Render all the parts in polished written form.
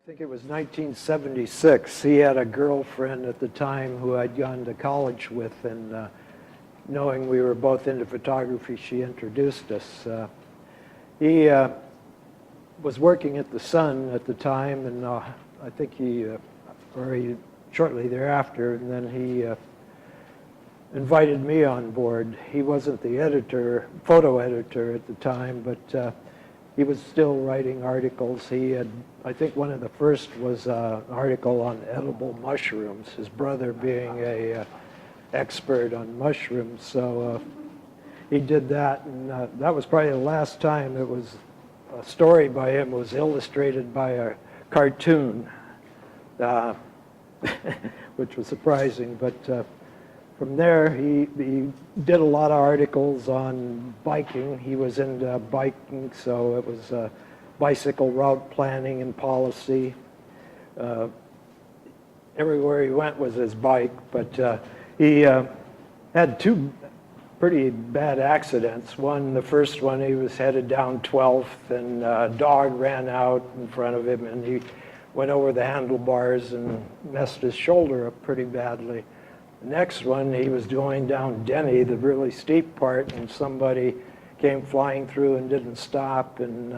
I think it was 1976. He had a girlfriend at the time who I'd gone to college with, and knowing we were both into photography, she introduced us. He was working at the Sun at the time, and I think he shortly thereafter, and then he invited me on board. He wasn't the photo editor at the time, but he was still writing articles. He had, I think one of the first was an article on edible mushrooms, his brother being a expert on mushrooms. So he did that, and that was probably the last time it was a story by him. It was illustrated by a cartoon, which was surprising. But from there, he did a lot of articles on biking. He was into biking, so it was bicycle route planning and policy. Everywhere he went was his bike, but he had two pretty bad accidents. The first one, he was headed down 12th, and a dog ran out in front of him, and he went over the handlebars and messed his shoulder up pretty badly. The next one, he was going down Denny, the really steep part, and somebody came flying through and didn't stop, and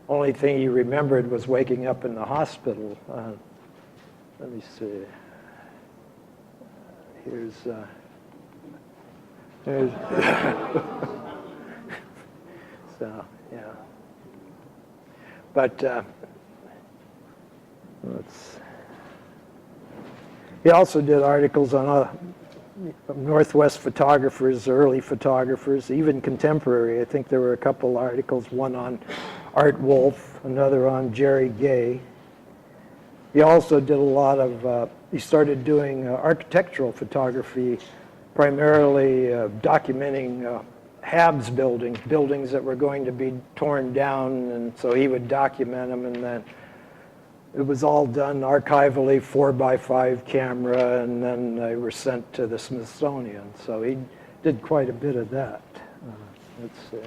only thing he remembered was waking up in the hospital. Let me see. Here's so, yeah. But he also did articles on Northwest photographers, early photographers, even contemporary. I think there were a couple articles, one on Art Wolfe, another on Jerry Gay. He also did a lot of, he started doing architectural photography, primarily documenting Habs buildings that were going to be torn down, and so he would document them, and then it was all done archivally, 4x5 camera, and then they were sent to the Smithsonian. So he did quite a bit of that. Let's see.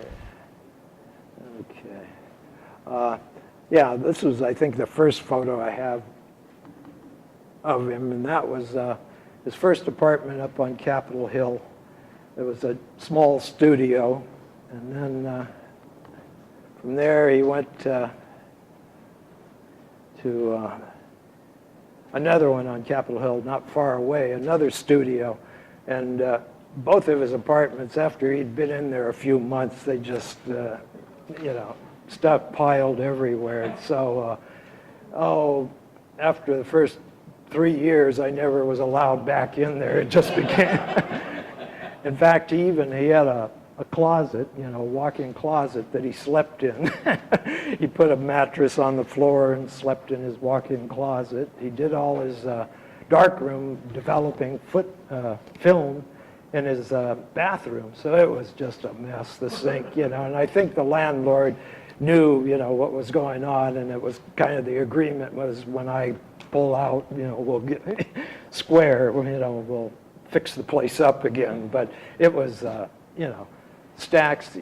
Okay. Yeah, this was, I think, the first photo I have of him, and that was his first apartment up on Capitol Hill. It was a small studio, and then from there he went to another one on Capitol Hill, not far away, another studio. And both of his apartments, after he'd been in there a few months, they just, stuff piled everywhere. So, after the first 3 years, I never was allowed back in there. It just became, in fact, he had a closet, a walk-in closet that he slept in. He put a mattress on the floor and slept in his walk-in closet. He did all his darkroom developing film in his bathroom, so it was just a mess, the sink, and I think the landlord knew, what was going on, and it was kind of the agreement was when I pull out, we'll get square, we'll fix the place up again, but it was, stacks,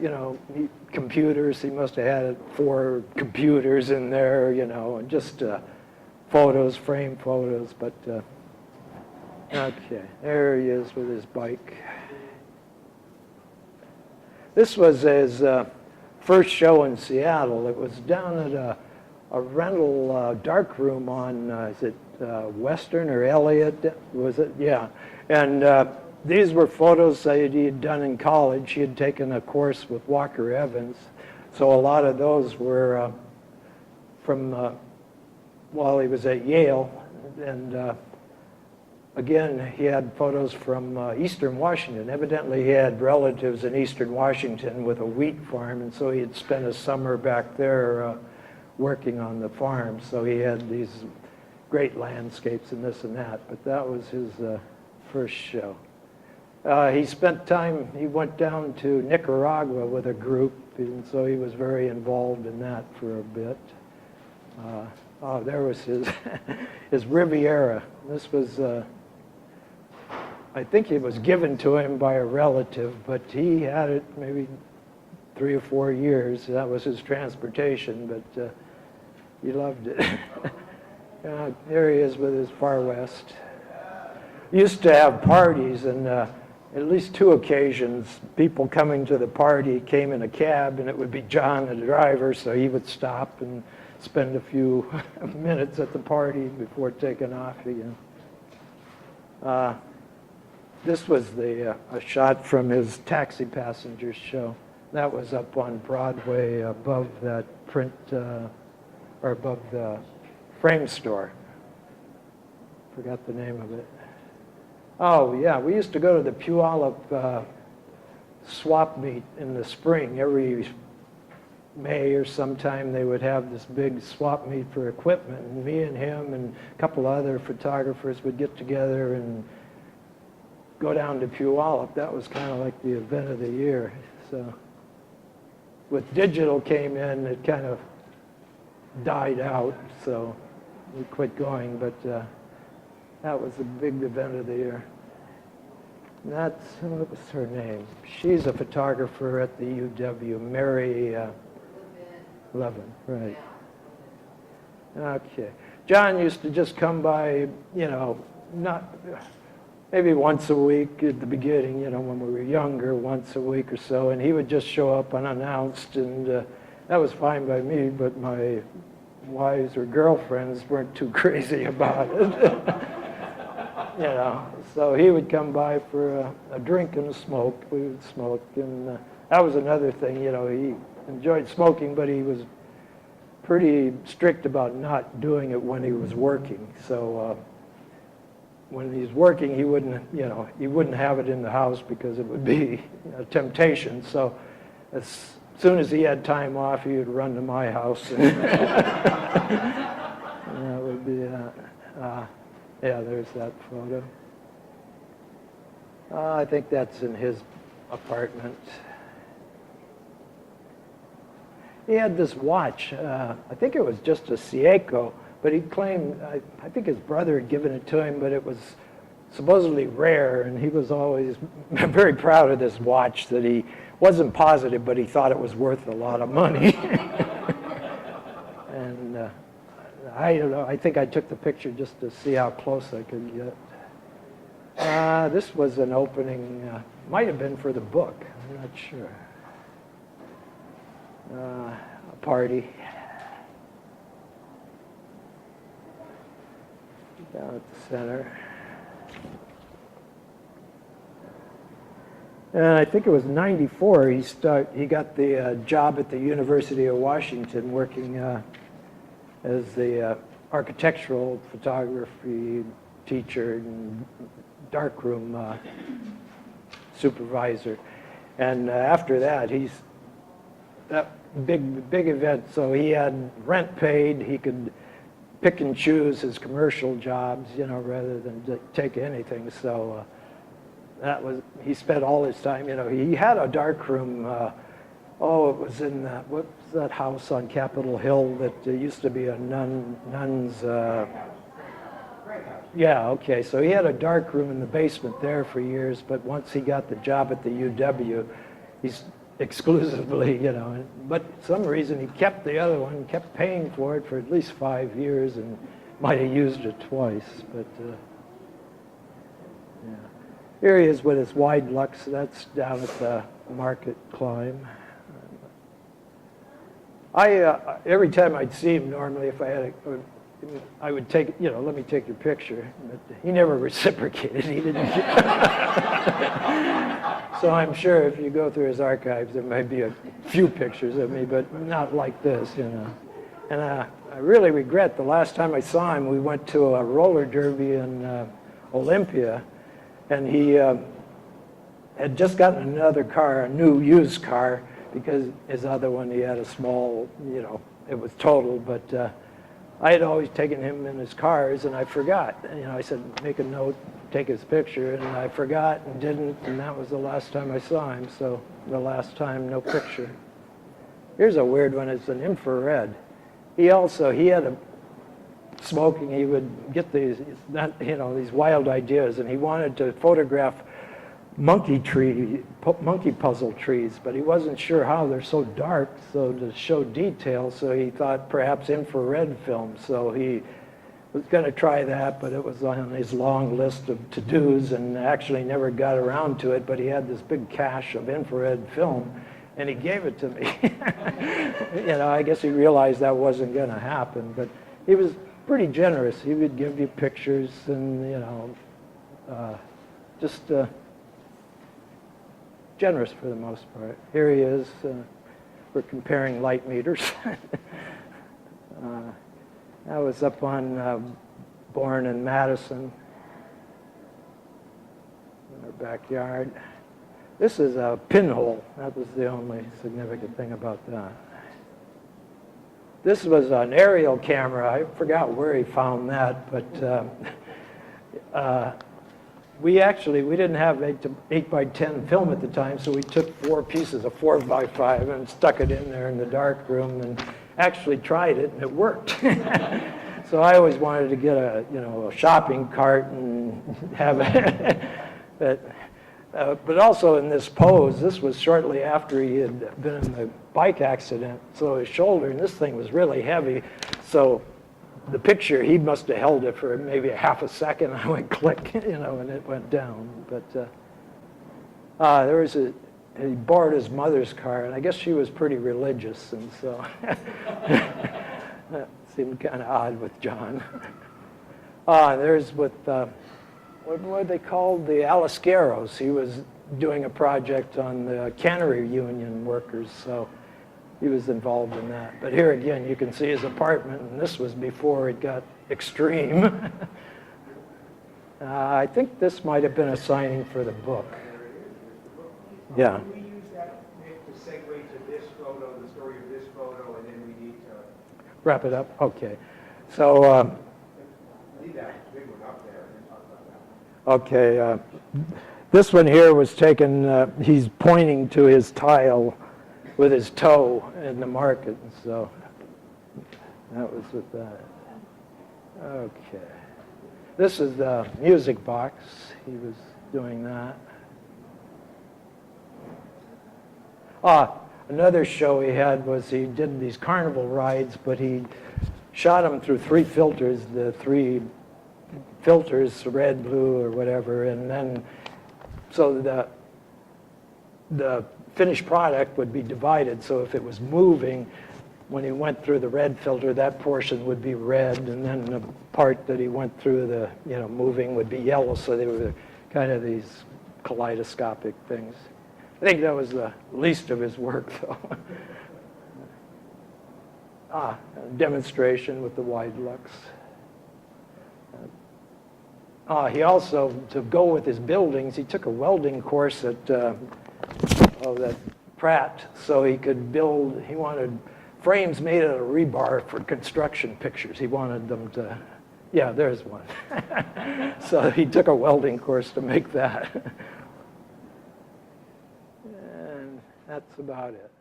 computers. He must have had 4 computers in there, and just photos, framed photos. But okay, there he is with his bike. This was his first show in Seattle. It was down at a rental darkroom on, is it Western or Elliott? Was it? Yeah. And these were photos that he had done in college. He had taken a course with Walker Evans. So a lot of those were from while he was at Yale. And again, he had photos from Eastern Washington. Evidently, he had relatives in Eastern Washington with a wheat farm, and so he had spent a summer back there working on the farm. So he had these great landscapes and this and that. But that was his first show. He spent time, he went down to Nicaragua with a group, and so he was very involved in that for a bit. There was his, his Riviera. This was, I think it was given to him by a relative, but he had it maybe 3 or 4 years. That was his transportation, but he loved it. there he is with his Far West. Used to have parties, and at least 2 occasions, people coming to the party came in a cab, and it would be John, the driver, so he would stop and spend a few minutes at the party before taking off again. This was a shot from his Taxi Passengers show. That was up on Broadway above that print, or above the frame store. Forgot the name of it. Oh, yeah, we used to go to the Puyallup swap meet in the spring. Every May or sometime they would have this big swap meet for equipment, and me and him and a couple other photographers would get together and go down to Puyallup. That was kind of like the event of the year. So with digital came in, it kind of died out, so we quit going, but that was the big event of the year. And that's, what was her name? She's a photographer at the UW, Mary Levin, right. Okay. John used to just come by, maybe once a week at the beginning, when we were younger, once a week or so, and he would just show up unannounced, and that was fine by me, but my wives or girlfriends weren't too crazy about it. So he would come by for a drink and a smoke. We would smoke, and that was another thing. He enjoyed smoking, but he was pretty strict about not doing it when he was working. So when he's working, he wouldn't have it in the house because it would be a temptation. So as soon as he had time off, he would run to my house, and that would be yeah, there's that photo. I think that's in his apartment. He had this watch. I think it was just a Seiko, but he claimed, I think his brother had given it to him, but it was supposedly rare, and he was always very proud of this watch that he wasn't positive, but he thought it was worth a lot of money. And I don't know, I think I took the picture just to see how close I could get. This was an opening, might have been for the book, I'm not sure. A party. Down at the center. And I think it was 94, he got the job at the University of Washington working as the architectural photography teacher and darkroom supervisor. And after that, that big event, so he had rent paid, he could pick and choose his commercial jobs, rather than take anything. So he spent all his time, he had a darkroom. It was in what was that house on Capitol Hill that used to be a nun's. Yeah, okay. So he had a dark room in the basement there for years, but once he got the job at the UW, he's exclusively, but for some reason he kept the other one, kept paying for it for at least 5 years, and might have used it twice, but yeah. Here he is with his wide Lux. That's down at the Market Climb. Every time I'd see him, normally if I had I would take, let me take your picture. But he never reciprocated. He didn't. So I'm sure if you go through his archives, there might be a few pictures of me, but not like this, And I really regret the last time I saw him, we went to a roller derby in Olympia, and he had just gotten another car, a new used car, because his other one, he had a small, it was total, but I had always taken him in his cars, and I forgot. I said, make a note, take his picture, and I forgot and didn't, and that was the last time I saw him, so the last time, no picture. Here's a weird one, it's an infrared. He had a smoking, he would get these, these wild ideas, and he wanted to photograph monkey puzzle trees, but he wasn't sure how. They're so dark, so to show detail, so he thought perhaps infrared film. So he was going to try that, but it was on his long list of to-dos and actually never got around to it, but he had this big cache of infrared film, and he gave it to me. I guess he realized that wasn't going to happen, but he was pretty generous. He would give you pictures and, just generous for the most part. Here he is. We're comparing light meters. That was up on Bourne and Madison in our backyard. This is a pinhole. That was the only significant thing about that. This was an aerial camera. I forgot where he found that, but we didn't have 8 by 10 film at the time, so we took 4 pieces of 4 by 5 and stuck it in there in the dark room and actually tried it, and it worked. So I always wanted to get a shopping cart and have it. But also in this pose, this was shortly after he had been in the bike accident, so his shoulder, and this thing was really heavy, so the picture, he must have held it for maybe a half a second. I went click, and it went down. But there was he borrowed his mother's car, and I guess she was pretty religious, and so that seemed kind of odd with John. There's with, what were they called? The Alascaros. He was doing a project on the cannery union workers, so he was involved in that. But here again, you can see his apartment, and this was before it got extreme. I think this might have been a signing for the book. Yeah. Can we use that, Nick, to segue to this photo, the story of this photo, and then we need to Wrap it up? Okay. So, leave that big one up there and talk about that. okay. This one here was taken, he's pointing to his tile with his toe in the market, so that was with that. Okay. This is the music box. He was doing that. Another show he had was he did these carnival rides, but he shot them through 3 filters, the 3 filters, red, blue, or whatever, and then so the finished product would be divided, so if it was moving, when he went through the red filter, that portion would be red, and then the part that he went through the, moving would be yellow, so they were kind of these kaleidoscopic things. I think that was the least of his work, though. A demonstration with the wide lux. He also, to go with his buildings, he took a welding course at that Pratt, so he could build, he wanted frames made out of rebar for construction pictures. He wanted them to, yeah, there's one. So he took a welding course to make that. And that's about it.